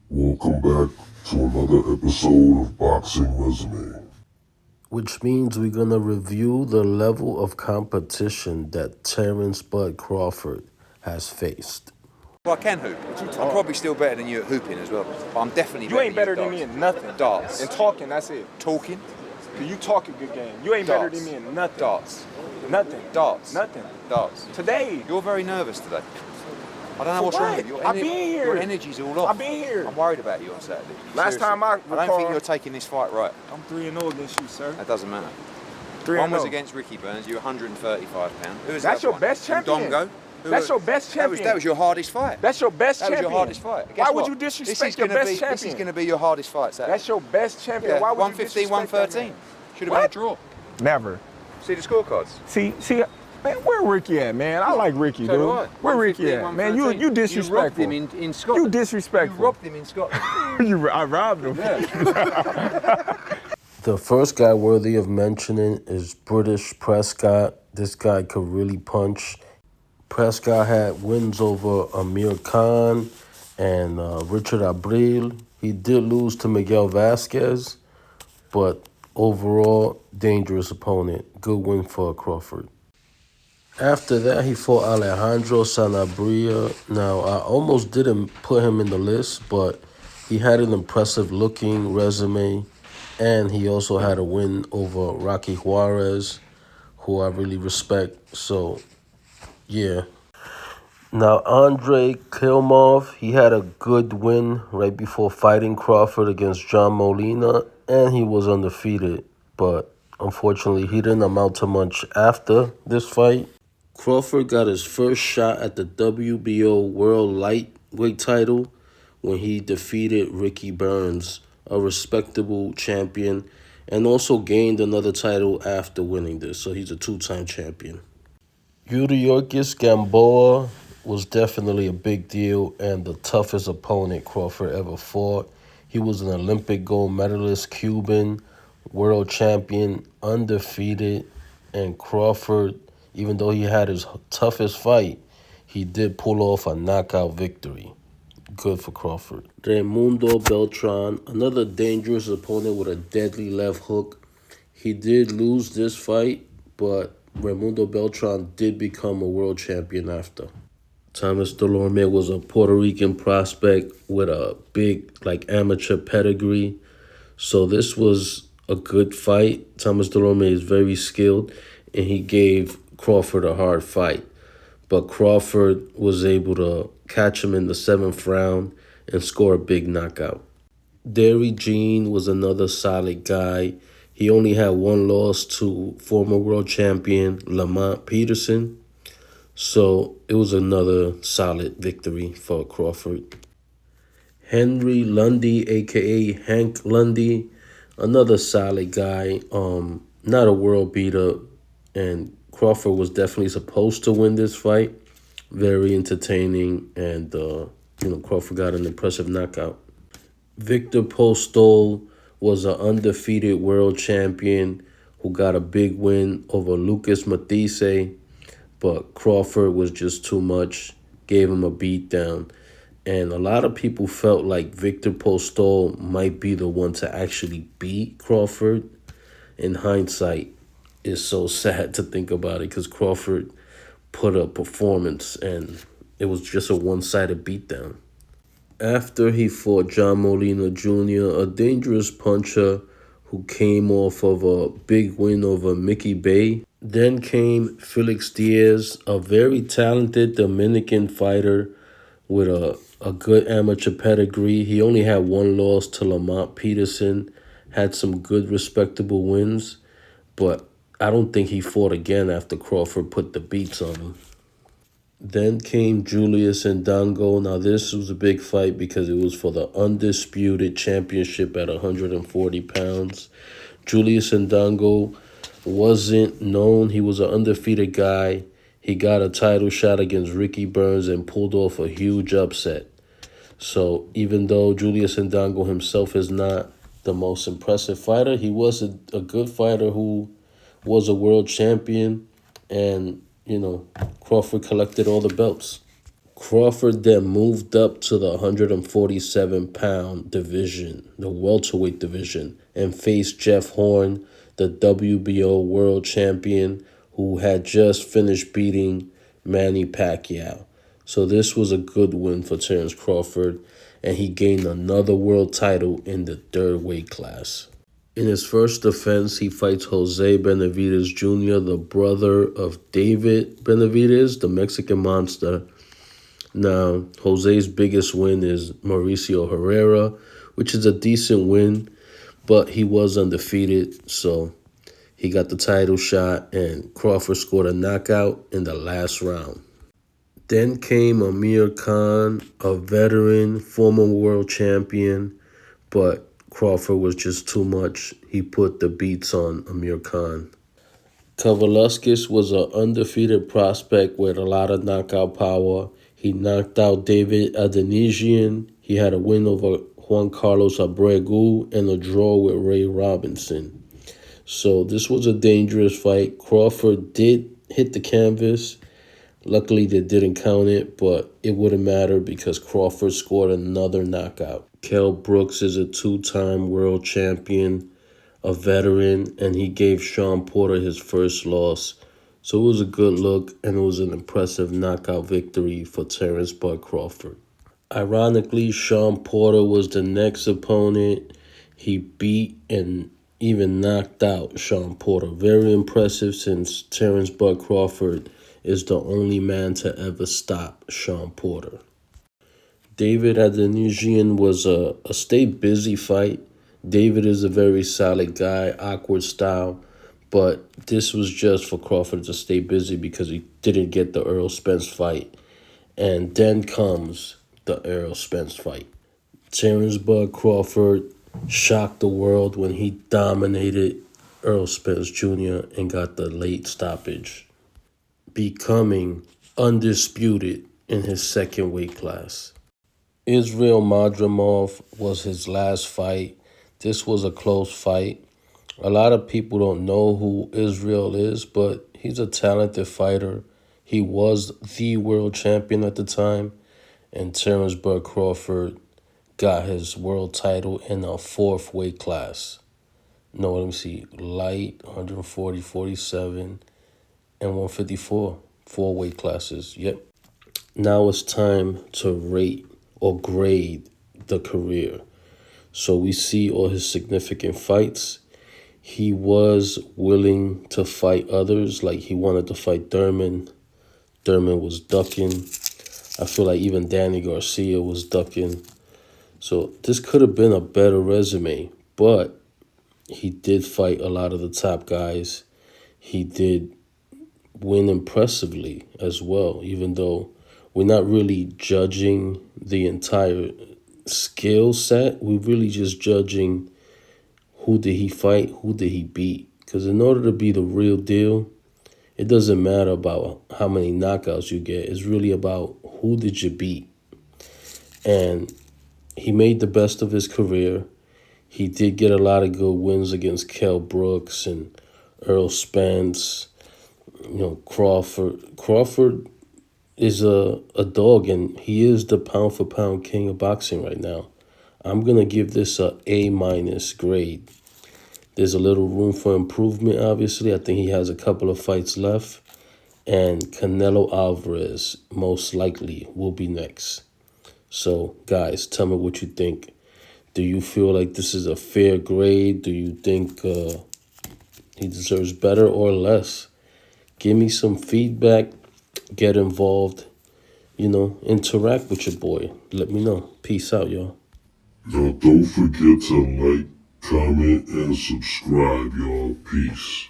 Welcome back to another episode of Boxing Resume. Which means we're going to review the level of competition that Terence Bud Crawford has faced. Well, I can hoop. I'm probably still better than you at hooping as well. But I'm definitely You ain't better than me in nothing. Darts. And talking, that's it. Talking? You talk a good game. You ain't Darts. better than me in nothing. Darts. Nothing. Darts. Nothing. Darts. Today. You're very nervous today. I don't know For what's wrong what? with you. I've been here. Your energy's all off. I've been here. I'm worried about you on Saturday. Last time I don't think recall- you're taking this fight right. I'm 3-0 against you, sir. That doesn't matter. 3-0. One was against Ricky Burns. You're 135 pounds. Who was That's that your one? best champion. Dongo? That's your best champion. That was your hardest fight. That's your best That was champion. your hardest fight. Why Guess would what? you disrespect your gonna best be, champion? This is going to be your hardest fight, Saturday. That's your best champion. Yeah, Why would 115, you disrespect 113. Should have been a What? draw. Never. See the scorecards. See, man, where Ricky at, man? I like Ricky, So do dude. I. Where Ricky 115, at? Man, you 113. disrespectful. You robbed him in Scotland. You disrespectful. You robbed him in Scotland. I robbed him. The first guy worthy of mentioning is British Prescott. This guy could really punch. Prescott had wins over Amir Khan and Richard Abril. He did lose to Miguel Vasquez, but overall, dangerous opponent. Good win for Crawford. After that, he fought Alejandro Sanabria. Now, I almost didn't put him in the list, but he had an impressive-looking resume, and he also had a win over Rocky Juarez, who I really respect. So, yeah. Now, Andre Kilmov, he had a good win right before fighting Crawford against John Molina, and he was undefeated. But unfortunately, he didn't amount to much after this fight. Crawford got his first shot at the WBO World Lightweight title when he defeated Ricky Burns, a respectable champion, and also gained another title after winning this. So he's a two-time champion. Yuriorkis Gamboa was definitely a big deal and the toughest opponent Crawford ever fought. He was an Olympic gold medalist, Cuban, world champion, undefeated, and Crawford, even though he had his toughest fight, he did pull off a knockout victory. Good for Crawford. Raimundo Beltran, another dangerous opponent with a deadly left hook. He did lose this fight, but Raimundo Beltran did become a world champion after. Thomas Delorme was a Puerto Rican prospect with a big amateur pedigree. So this was a good fight. Thomas Delorme is very skilled, and he gave Crawford a hard fight. But Crawford was able to catch him in the 7th round and score a big knockout. Derry Jean was another solid guy. He only had one loss to former world champion Lamont Peterson. So it was another solid victory for Crawford. Henry Lundy, a.k.a. Hank Lundy, another solid guy. Not a world beater, and Crawford was definitely supposed to win this fight. Very entertaining, and Crawford got an impressive knockout. Victor Postol was an undefeated world champion who got a big win over Lucas Matisse, but Crawford was just too much, gave him a beatdown. And a lot of people felt like Victor Postol might be the one to actually beat Crawford. In hindsight, it's so sad to think about it because Crawford put a performance and it was just a one-sided beatdown. After he fought John Molina Jr., a dangerous puncher who came off of a big win over Mickey Bay. Then came Felix Diaz, a very talented Dominican fighter with a good amateur pedigree. He only had one loss to Lamont Peterson, had some good respectable wins, but I don't think he fought again after Crawford put the beats on him. Then came Julius Ndongo. Now this was a big fight because it was for the Undisputed Championship at 140 pounds. Julius Ndongo wasn't known. He was an undefeated guy. He got a title shot against Ricky Burns and pulled off a huge upset. So even though Julius Ndongo himself is not the most impressive fighter, he was a good fighter who was a world champion, and Crawford collected all the belts. Crawford then moved up to the 147-pound division, the welterweight division, and faced Jeff Horn, the WBO world champion, who had just finished beating Manny Pacquiao. So this was a good win for Terence Crawford, and he gained another world title in the third weight class. In his first defense, he fights Jose Benavidez Jr., the brother of David Benavidez, the Mexican monster. Now, Jose's biggest win is Mauricio Herrera, which is a decent win, but he was undefeated, so he got the title shot, and Crawford scored a knockout in the last round. Then came Amir Khan, a veteran, former world champion, but Crawford was just too much. He put the beats on Amir Khan. Kavaliauskas was an undefeated prospect with a lot of knockout power. He knocked out David Adenisian. He had a win over Juan Carlos Abregu and a draw with Ray Robinson. So this was a dangerous fight. Crawford did hit the canvas. Luckily, they didn't count it, but it wouldn't matter because Crawford scored another knockout. Kell Brooks is a two-time world champion, a veteran, and he gave Sean Porter his first loss. So it was a good look, and it was an impressive knockout victory for Terence Bud Crawford. Ironically, Sean Porter was the next opponent. He beat and even knocked out Sean Porter. Very impressive since Terence Bud Crawford is the only man to ever stop Sean Porter. David Adenisian was a stay busy fight. David is a very solid guy, awkward style, but this was just for Crawford to stay busy because he didn't get the Errol Spence fight. And then comes the Errol Spence fight. Terence Bud Crawford shocked the world when he dominated Errol Spence Jr. and got the late stoppage, becoming undisputed in his second weight class. Israil Madrimov was his last fight. This was a close fight. A lot of people don't know who Israil is, but he's a talented fighter. He was the world champion at the time, and Terence Bud Crawford got his world title in a fourth weight class. No, let me see. Light, 140, 47, and 154. 4 weight classes. Yep. Now it's time to rate or grade the career. So we see all his significant fights. He was willing to fight others, like he wanted to fight Thurman. Thurman was ducking. I feel like even Danny Garcia was ducking. So this could have been a better resume, but he did fight a lot of the top guys. He did win impressively as well, even though we're not really judging the entire skill set. We're really just judging who did he fight, who did he beat. Because in order to be the real deal, it doesn't matter about how many knockouts you get. It's really about who did you beat. And he made the best of his career. He did get a lot of good wins against Kell Brooks and Errol Spence, Crawford. Crawford is a dog, and he is the pound-for-pound king of boxing right now. I'm going to give this a A- grade. There's a little room for improvement, obviously. I think he has a couple of fights left, and Canelo Alvarez most likely will be next. So, guys, tell me what you think. Do you feel like this is a fair grade? Do you think he deserves better or less? Give me some feedback. Get involved. Interact with your boy. Let me know. Peace out, y'all. Now don't forget to like, comment, and subscribe, y'all. Peace.